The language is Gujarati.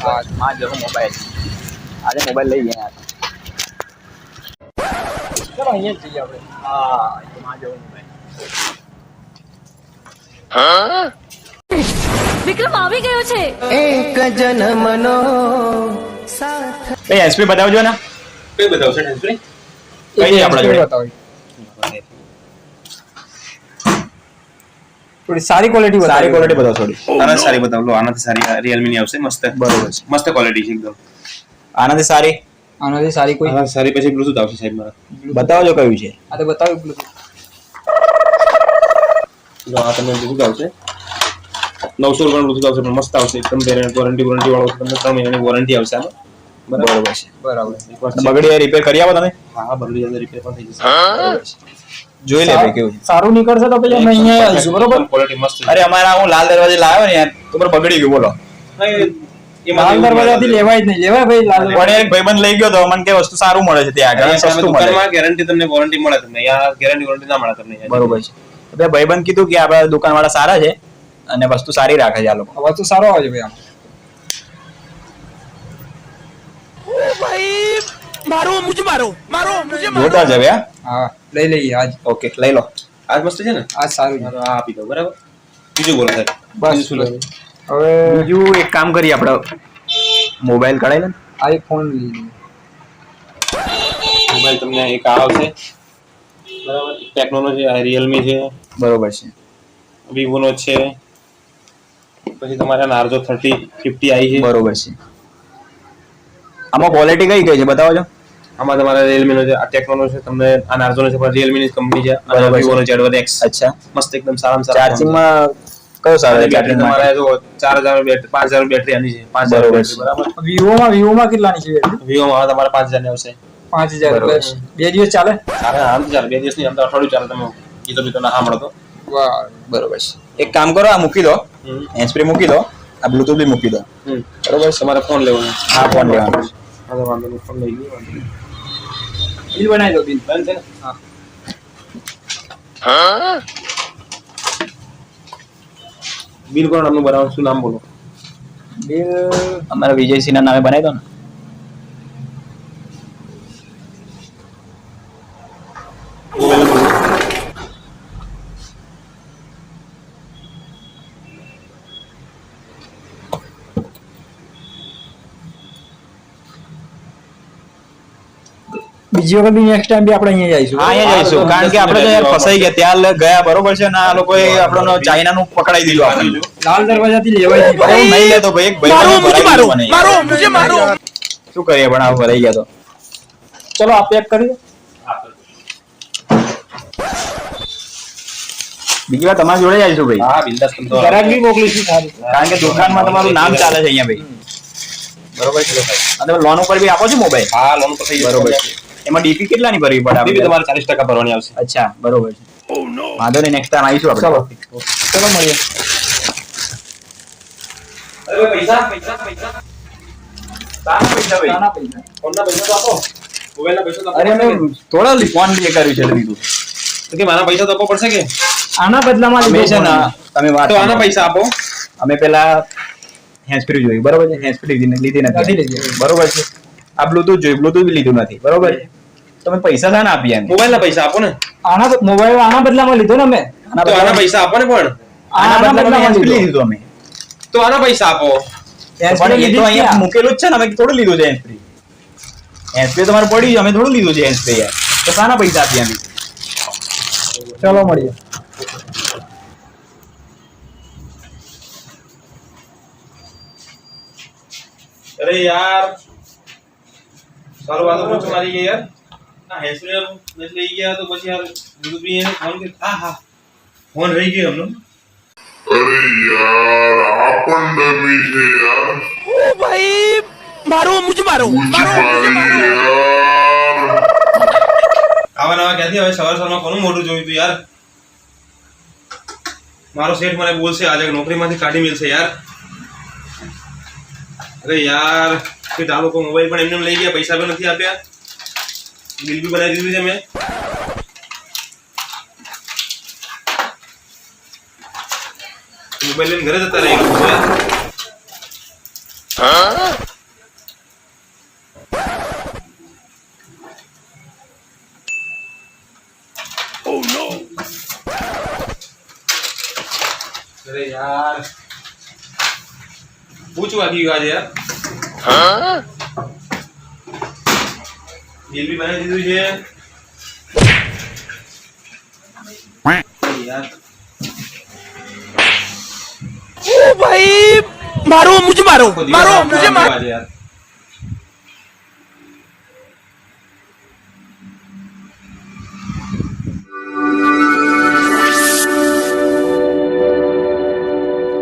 માં જેવો મોબાઈલ આજે મોબાઈલ લઈ ગયા ચલો અહીંયા જ જઈએ આપણે. હા માં જેવો મોબાઈલ વિક્રમ આવી ગયો છે. એક જન્મનો સાથ. ભાઈ એસપી બતાવજો ને કઈ બતાવશે એસપી? કઈ નહીં આપણા જોડે બતાવો. થોડી સારી ક્વોલિટી બતાવો. સારી ક્વોલિટી બતાવો થોડી. આનાથી સારી બતાવ લો. આનાથી સારી Realme ની આવશે મસ્ત. બરોબર છે. મસ્ત ક્વોલિટી છે એકદમ. આનાથી સારી આનાથી સારી કોઈ આનાથી સારી પછી બ્લૂટૂથ આવશે સાહેબ મારા. બતાવજો કયું છે. આ તો બતાવ્યું Bluetooth. જો આ તમને બ્લૂટૂથ આવશે 900 રૂપિયાનું બ્લૂટૂથ આવશે પણ મસ્ત આવશે એકદમ વોરંટી વાળો તમને 3 મહિનાની વોરંટી આવશે આમાં. બરોબર છે. બરાબર. બગડી રિપેર કરી આવો તમે. હા બગડી જાય રિપેર પણ થઈ જશે. જોઈ લે ભાઈ કેવું છે. સારું નીકળશે તો પછી અમે અહીંયા આવીશું બરોબર. ક્વોલિટી મસ્ત છે. અરે અમારા હું લાલ દરવાજે લાવ્યો ને યાર તો પણ બગડી ગયું બોલો. લાલ દરવાજાથી લેવાય જ નહીં. લેવાય ભાઈ લાલ પણ એક ભાઈબંધ લઈ ગયો તો મને કે વસ્તુ સારું મળે છે ત્યાં આગળ સસ્તું મળે. દુકાનમાં ગેરંટી તમને વોરંટી મળે તમને. અહીંયા ગેરંટી વોરંટી ના મળે તમને. બરોબર છે. એટલે ભાઈબંધ કીધું કે આપણા દુકાનવાળા સારા છે અને વસ્તુ સારી રાખે છે આ લોકો. અવાજ તો સારો આવે છે ભાઈ આમ. જોરદાર છે ભૈયા. હા લઈ લઈએ આજ. ઓકે લઈ લો. આજ મસ્ત છે ને? આજ સારું છે. આ આપી દો બરાબર. બીજું બોલો સાહેબ. બસ શું લે? હવે બીજું એક કામ કરીએ આપણે મોબાઈલ કઢાઈ લે. આઈફોન લઈ લઈએ. મોબાઈલ તમને એક આ આવશે બરાબર. ટેકનોનો છે, આ Realme છે, બરોબર છે. Vivo નો છે, પછી તમારે Narzo 3050 આવી છે. બરોબર છે. આમાં ક્વોલિટી કઈ કઈ છે બતાવો છો. આમાં તમારે Realme નો છે, આ ટેકનોનો છે, તમને આ Narzo નો છે પણ Realme ની કંપની છે, અને બરોબર છે. Vivo નો Z1X અચ્છા મસ્ત એકદમ સારામાં સારા. ચાર્જિંગમાં કયો સારો છે બેટરી ચાર્જિંગ તમારે જો 4000 બેટરી 5000 બેટરી આની છે. 5000 બરોબર બેટરી છે. બરાબર. વિવોમાં કેટલાની છે બેટરી? Vivo માં તમારે 5000 ની આવશે. 5000 બરોબર પ્લસ. 2 દિવસ ચાલે? ચાલે આમ તો ચાલે. 2 દિવસની આમ તો અઠવાડિયું ચાલે. તમે ગીતો બીતો ના સાંભળો તો. વાહ. બરોબર છે. એક કામ કરો આ મૂકી દો હેન્ડસ્પ્રી મૂકી દો આ બ્લૂટૂથ બી મૂકી દો. બરોબર. તમારે ફોન લેવાનો છે. આ ફોન લેવાનો છે. હા તો વાંધો નહીં. ફોન લઈ લઈએ વાંધો નહીં. બિલ બનાવી દો બિલ. ડન છે ને? હા. બિલ કોણ નામનું બનાવો? શું નામ બોલો? બિલ અમારા વિજયસિંહ ના નામે બનાવી દો ને. બીજી વખત બી નેક્સ્ટ ટાઈમ બી આપણે અહીંયા જઈશું. હા અહીંયા જઈશું કારણ કે આપણે તો યાર ફસાઈ ગયા ત્યાં ગયા બરોબર છે ને આ લોકોએ આપણને ચાઇનાનું પકડાઈ દીધું આપણને. લાલ દરવાજાથી લેવાય નહીં. બહુ નહીં લેતો ભાઈ એક ભાઈ શું કરીએ પણ આ ભરાઈ ગયા તો. ચલો આ પેક કરી દો. બીજી વાર તમારી જોડે જ આવીશું ભાઈ હા બિંદાસ તમ તો. ગ્રાહક બી મોકલીશું સારું. કારણ કે દુકાનમાં તમારું નામ ચાલે છે અહીંયા ભાઈ બરોબર છે. અને લોન ઉપર બી આપો છો મોબાઈલ. હા લોન પર થઈ જશે. બરોબર છે. એમાં ડીપી કેટલાની ભરવી પડે બી આપણે? તમારે 40% ભરવાની આવશે. અચ્છા બરોબર છે. વાંધો નહીં નેક્સ્ટ ટાઈમ આવીશું આપણે. ચલો મળીએ. અરે પૈસા પૈસા પૈસા સારા પૈસા ભાઈ. નાના પૈસા. ફોનના પૈસા તો આપો. મોબાઈલના પૈસા તો આપો. અરે અમે થોડા ફોન બી કર્યું છે લીધું. તો કે મારા પૈસા તો આપવો પડશે કે? આના બદલામાં અમે છે ને લીધો તમે વાત તો આના પૈસા આપો. અમે પેલા હેન્ડસ્ફ્રી જોઈ બરોબર છે. હેન્ડસ્ફ્રી લીધી નથી નથી લીધી. બરોબર છે. આ બ્લૂટૂથ જોઈ બ્લૂટૂથ બી લીધું નથી બરોબર છે. તમે પૈસા ના આપીએ એમ. મોબાઈલના પૈસા આપો ને. આના મોબાઈલ આના બદલામાં લીધો ને અમે. તો આના પૈસા આપો ને પણ. આના બદલામાં હેન્ડસ્ફ્રી લીધો. લીધું અમે. તો આના પૈસા આપો. પણ એ તો અહીંયા મૂકેલું જ છે ને અમે થોડું લીધું છે હેન્ડસ્ફ્રી. હેન્ડસ્ફ્રી તમારે પડી છે અમે થોડું લીધું છે હેન્ડસ્ફ્રી યાર. તો શાના પૈસા આપીએ અમે? ચલો મળીએ. અરે યાર સારું વાતો પૂછો મારી ગઈ યાર. ના હેન્ડસ્ફ્રી મેં લઈ ગયા તો પછી યાર બીજું બી એને ફોન કે હા હા ફોન રહી ગયો એમનો. અરે યાર આપણ ડમી છે યાર. આવા નવા ક્યાંથી હવે સવાર સવારમાં કોનું મોઢું જોયું તું યાર. મારો શેઠ મને બોલશે આજે નોકરીમાંથી કાઢી મેલશે યાર. અરે યાર આ લોકો મોબાઈલ પણ એમને લઈ ગયા, પૈસા પણ નથી આપ્યા, બિલ બી બનાવી દીધું છે મેં. મોબાઈલ લઈને ઘરે જતા રહી ગયો. अरे यार पूछ वागी आज यार बिल भी बनाવી દીધું છે यार ओ भाई मारो मुझे मारो आज यार